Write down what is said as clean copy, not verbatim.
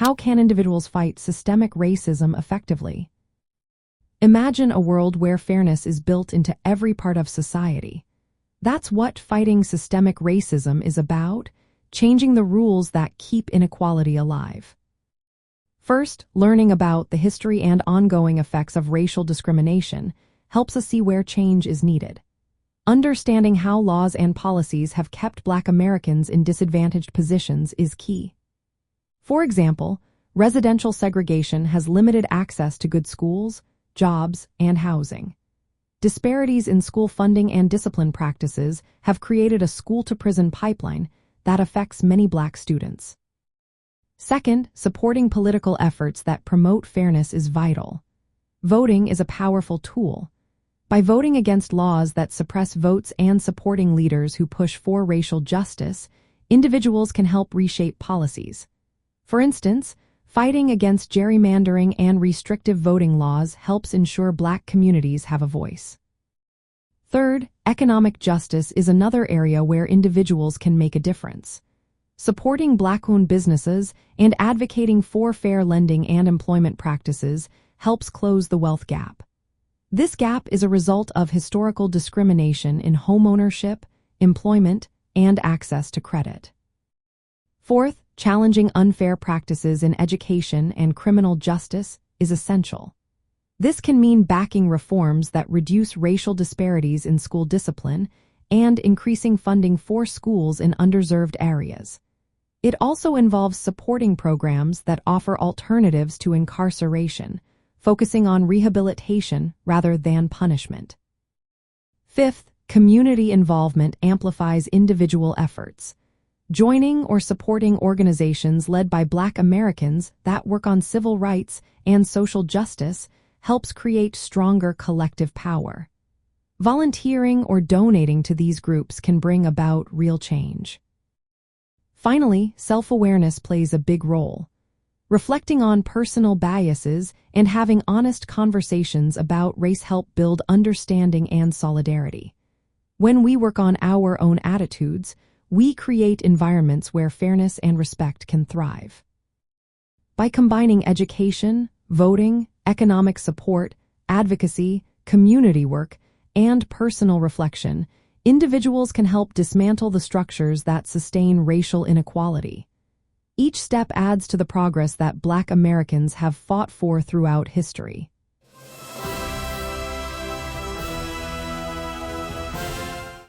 How can individuals fight systemic racism effectively? Imagine a world where fairness is built into every part of society. That's what fighting systemic racism is about, changing the rules that keep inequality alive. First, learning about the history and ongoing effects of racial discrimination helps us see where change is needed. Understanding how laws and policies have kept Black Americans in disadvantaged positions is key. For example, residential segregation has limited access to good schools, jobs, and housing. Disparities in school funding and discipline practices have created a school-to-prison pipeline that affects many Black students. Second, supporting political efforts that promote fairness is vital. Voting is a powerful tool. By voting against laws that suppress votes and supporting leaders who push for racial justice, individuals can help reshape policies. For instance, fighting against gerrymandering and restrictive voting laws helps ensure Black communities have a voice. Third, economic justice is another area where individuals can make a difference. Supporting Black-owned businesses and advocating for fair lending and employment practices helps close the wealth gap. This gap is a result of historical discrimination in homeownership, employment, and access to credit. Fourth, challenging unfair practices in education and criminal justice is essential. This can mean backing reforms that reduce racial disparities in school discipline and increasing funding for schools in underserved areas. It also involves supporting programs that offer alternatives to incarceration, focusing on rehabilitation rather than punishment. Fifth, community involvement amplifies individual efforts. Joining or supporting organizations led by Black Americans that work on civil rights and social justice helps create stronger collective power. Volunteering or donating to these groups can bring about real change. Finally, self-awareness plays a big role. Reflecting on personal biases and having honest conversations about race help build understanding and solidarity. When we work on our own attitudes, we create environments where fairness and respect can thrive. By combining education, voting, economic support, advocacy, community work, and personal reflection, individuals can help dismantle the structures that sustain racial inequality. Each step adds to the progress that Black Americans have fought for throughout history.